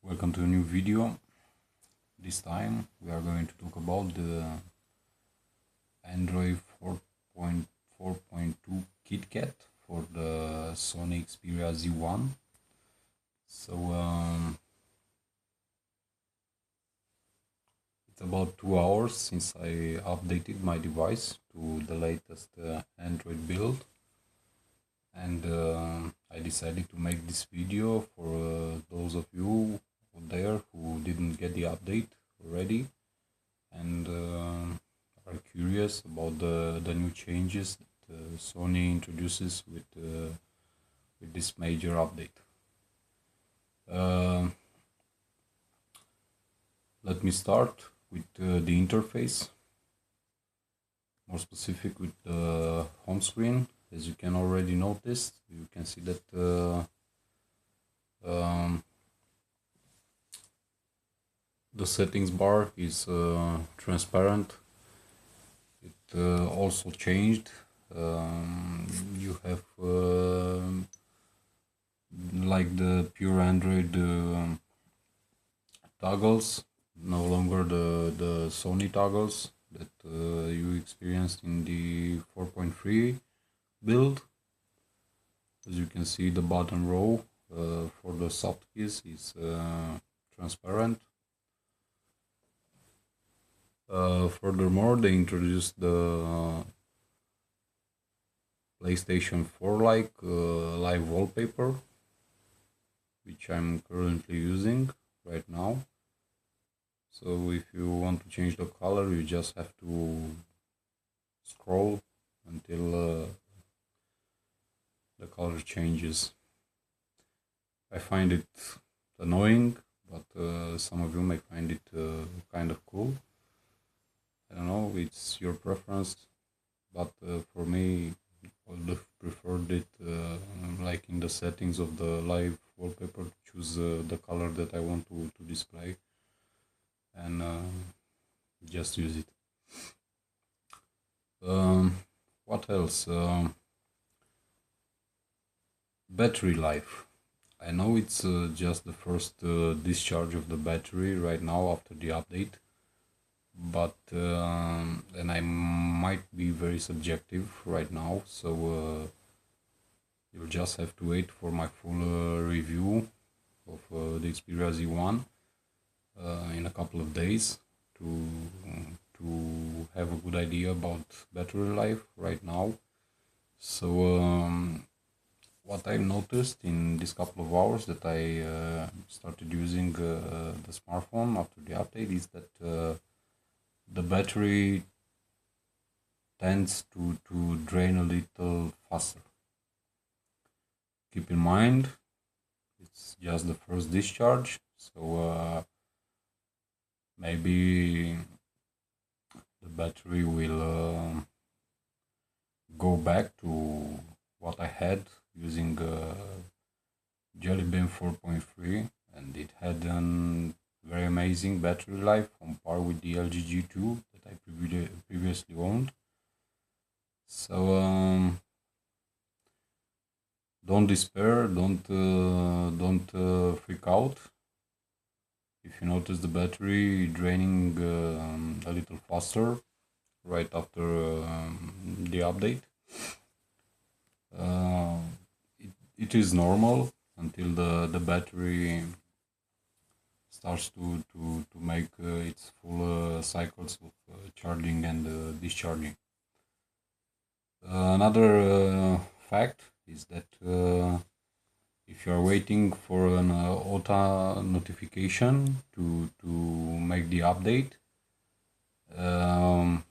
Welcome to a new video. This time we are going to talk about the Android 4.4.2 KitKat for the Sony Xperia Z1. So it's about 2 hours since I updated my device to the latest Android build, and I decided to make this video for those of you there who didn't get the update already and are curious about the new changes that Sony introduces with this major update. Let me start with the interface, more specific with the home screen. As you can already notice, you can see that the settings bar is transparent. It also changed. You have like the pure Android toggles, no longer the Sony toggles that you experienced in the 4.3 build. As you can see, the bottom row for the soft keys is transparent. Furthermore, they introduced the PlayStation 4-like live wallpaper, which I'm currently using right now. So if you want to change the color, you just have to scroll until the color changes. I find it annoying, but some of you may find it kind of cool. I don't know, it's your preference, but for me, I would have preferred it like in the settings of the live wallpaper, choose the color that I want to display and just use it. What else? Battery life. I know it's just the first discharge of the battery right now after the update, but and I might be very subjective right now, so you'll just have to wait for my full review of the Xperia Z1 in a couple of days to have a good idea about battery life right now. So what I've noticed in this couple of hours that I started using the smartphone after the update is that the battery tends to drain a little faster. Keep in mind, it's just the first discharge, so maybe the battery will go back to what I had using Jelly Bean 4.3, and it had a very amazing battery life on par with the LG G2 that I previously owned. So don't despair, don't freak out if you notice the battery draining a little faster right after the update. It is normal until the battery starts to make its full cycles of charging and discharging. Another fact is that if you are waiting for an auto notification to make the update, I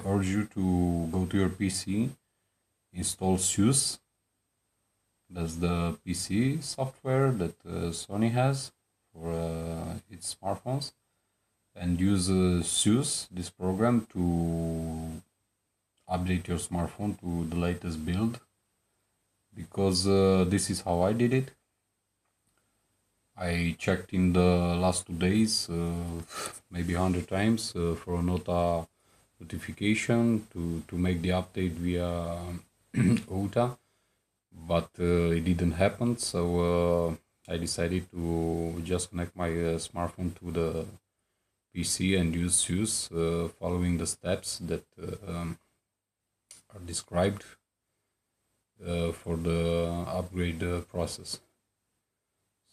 urge you to go to your PC, install SUSE. That's the PC software that Sony has for its smartphones, and use SUSE, this program, to update your smartphone to the latest build, because this is how I did it. I checked in the last 2 days maybe 100 times for an auto notification to make the update via OTA, but it didn't happen. So I decided to just connect my smartphone to the PC and use SUSE, following the steps that are described for the upgrade process.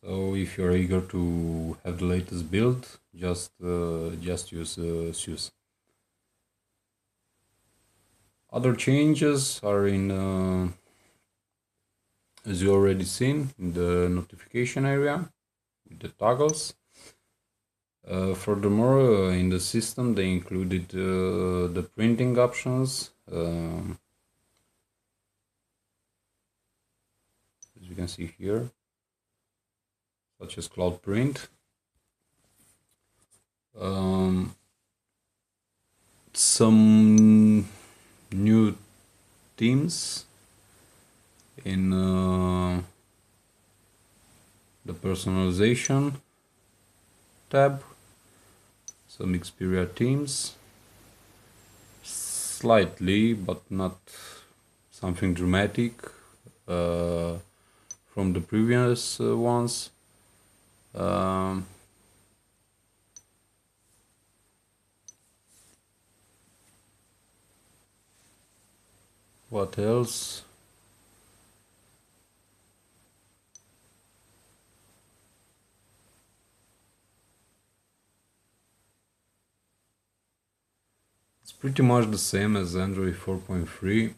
So if you're eager to have the latest build, just use SUSE. Other changes are in, as you already seen, in the notification area with the toggles. Furthermore, in the system they included the printing options. As you can see here, such as Cloud Print. Some new themes in the personalization tab, some Xperia themes, slightly, but not something dramatic from the previous ones. What else? It's pretty much the same as Android 4.3.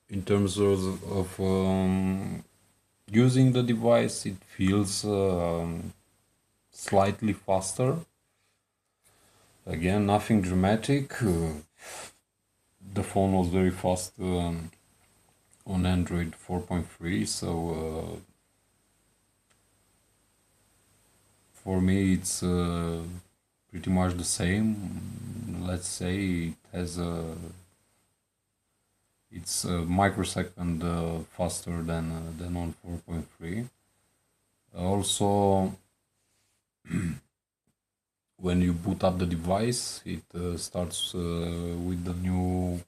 In terms of using the device, it feels slightly faster. Again, nothing dramatic. The phone was very fast on Android 4.3, so for me it's pretty much the same. Let's say it has it's a microsecond faster than on 4.3. Also, when you boot up the device, it starts with the new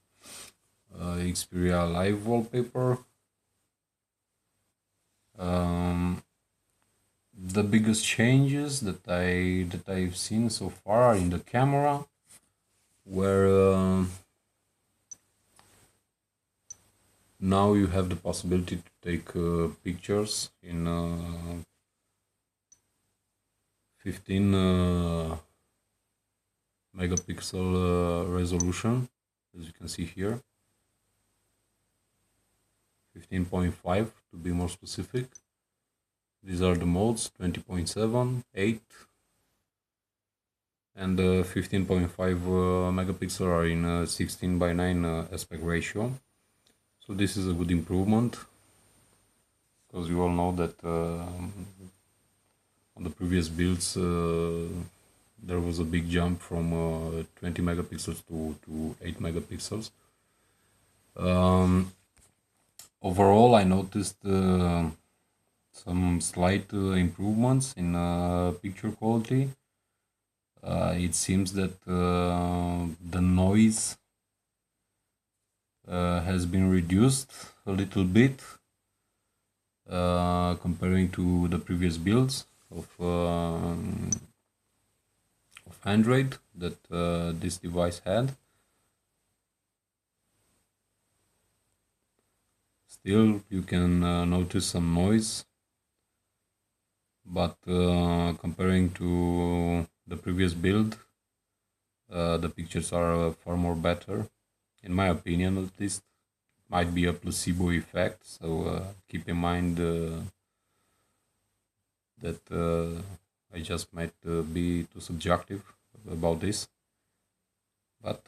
Xperia Live wallpaper. The biggest changes that I've seen so far are in the camera, where now you have the possibility to take pictures in 15 megapixel resolution, as you can see here, 15.5 to be more specific. These are the modes: 20.7, 8, and 15.5 megapixel are in 16:9 aspect ratio. So this is a good improvement, because you all know that on the previous builds there was a big jump from 20 megapixels to 8 megapixels. Overall, I noticed some slight improvements in picture quality. It seems that the noise has been reduced a little bit comparing to the previous builds of Android that this device had. Still, you can notice some noise, but comparing to the previous build, the pictures are far more better, in my opinion at least. Might be a placebo effect, so keep in mind that I just might be too subjective about this. But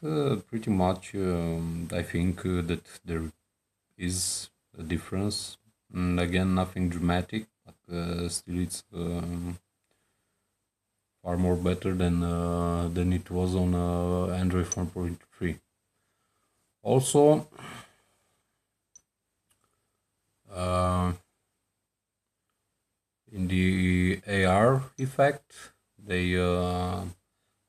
pretty much I think that there is a difference. And again, nothing dramatic, but still it's far more better than it was on Android 4.3. Also, in the AR effect, they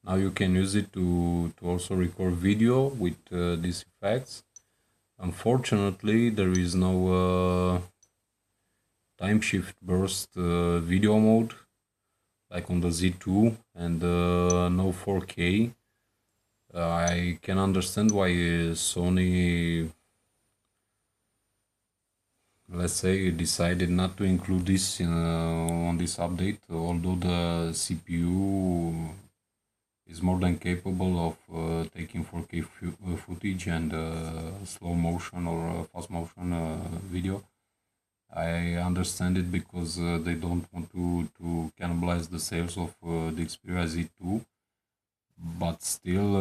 now you can use it to also record video with these effects. Unfortunately, there is no time shift burst video mode, like on the Z2, and no 4K. I can understand why Sony, let's say, decided not to include this on this update, although the CPU is more than capable of taking 4K footage and slow motion or fast motion video. I understand it because they don't want to cannibalize the sales of the Xperia Z2, but still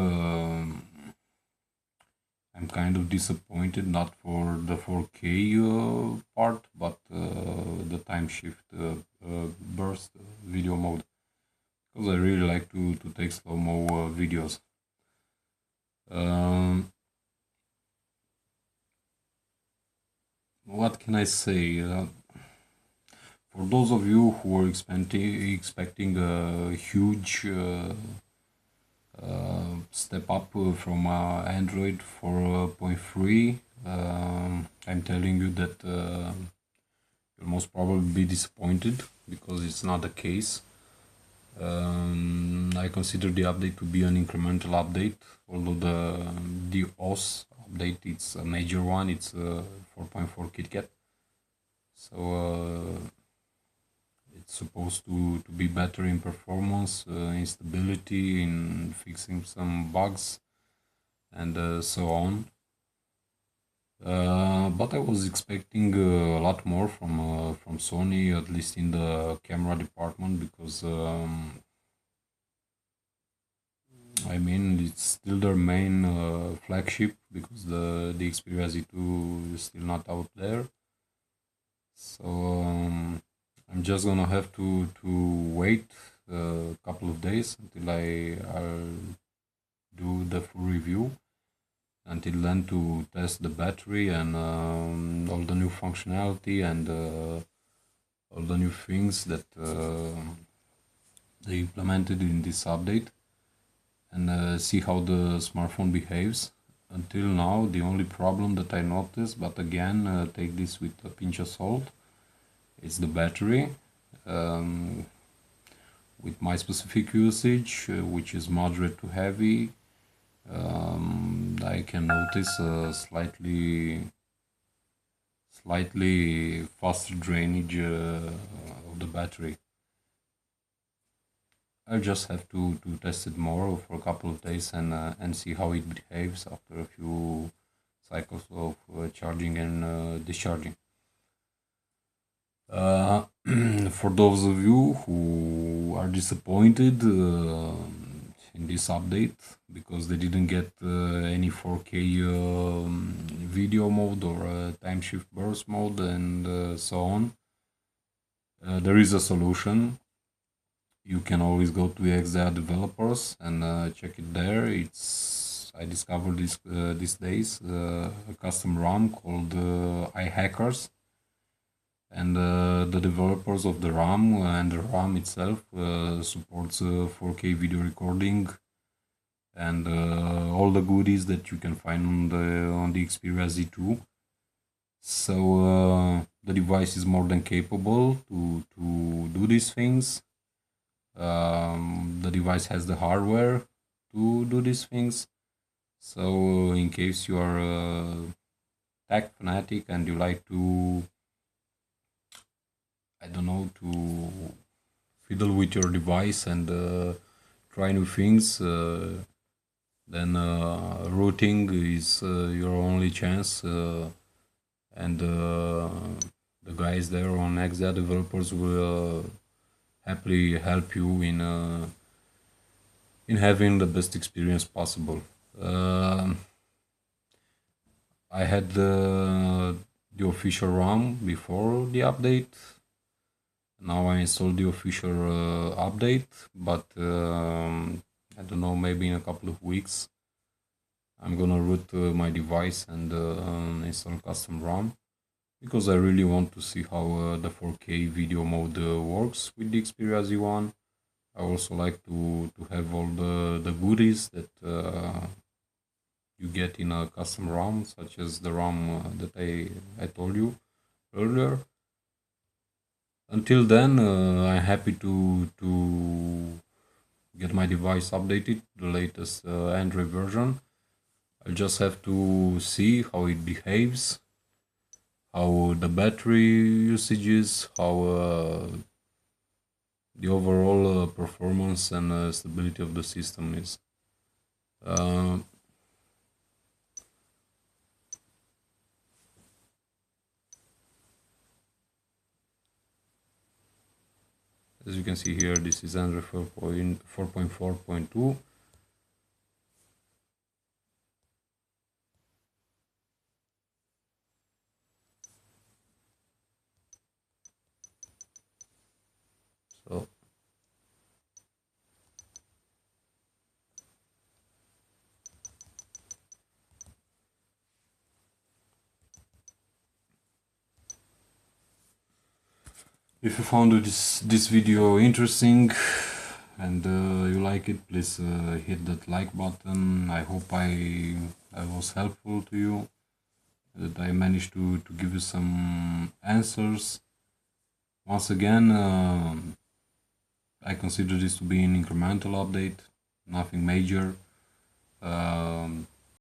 I'm kind of disappointed, not for the 4K part, but the time shift burst video mode, because I really like to take slow-mo videos. What can I say? For those of you who are expecting a huge step up from Android 4.3, I'm telling you that you'll most probably be disappointed, because it's not the case. I consider the update to be an incremental update, although the OS update, it's a major one. It's 4.4 KitKat, so it's supposed to be better in performance, in stability, in fixing some bugs, and so on. But I was expecting a lot more from Sony, at least in the camera department, because I mean, it's still their main flagship, because the Xperia Z2 is still not out there. So I'm just gonna have to wait a couple of days until I'll do the full review. Until then, to test the battery and all the new functionality and all the new things that they implemented in this update, and see how the smartphone behaves. Until now, the only problem that I noticed, but again, take this with a pinch of salt, is the battery. With my specific usage, which is moderate to heavy, I can notice a slightly faster drainage of the battery. I'll just have to test it more for a couple of days and see how it behaves after a few cycles of charging and discharging. For those of you who are disappointed in this update because they didn't get any 4K video mode or time shift burst mode and so on, there is a solution. You can always go to XDA developers and check it there. I discovered these days a custom ROM called iHackers, and the developers of the ROM and the ROM itself supports 4K video recording and all the goodies that you can find on the Xperia Z2. So the device is more than capable to do these things. The device has the hardware to do these things. So in case you are a tech fanatic and you like to, I don't know, to fiddle with your device and try new things, then routing is your only chance, and the guys there on XDA developers will happily help you in having the best experience possible. I had the official ROM before the update. Now I installed the official update, but I don't know, maybe in a couple of weeks I'm gonna root my device and install custom ROM, because I really want to see how the 4K video mode works with the Xperia Z1. I also like to have all the goodies that you get in a custom ROM, such as the ROM that I told you earlier. Until then, I'm happy to get my device updated, the latest Android version. I just have to see how it behaves, how the battery usage is, how the overall performance and stability of the system is. Uh, as you can see here, this is Android 4.4.2. So if you found this video interesting and you like it, please hit that like button. I hope I was helpful to you, that I managed to give you some answers. Once again, I consider this to be an incremental update, nothing major.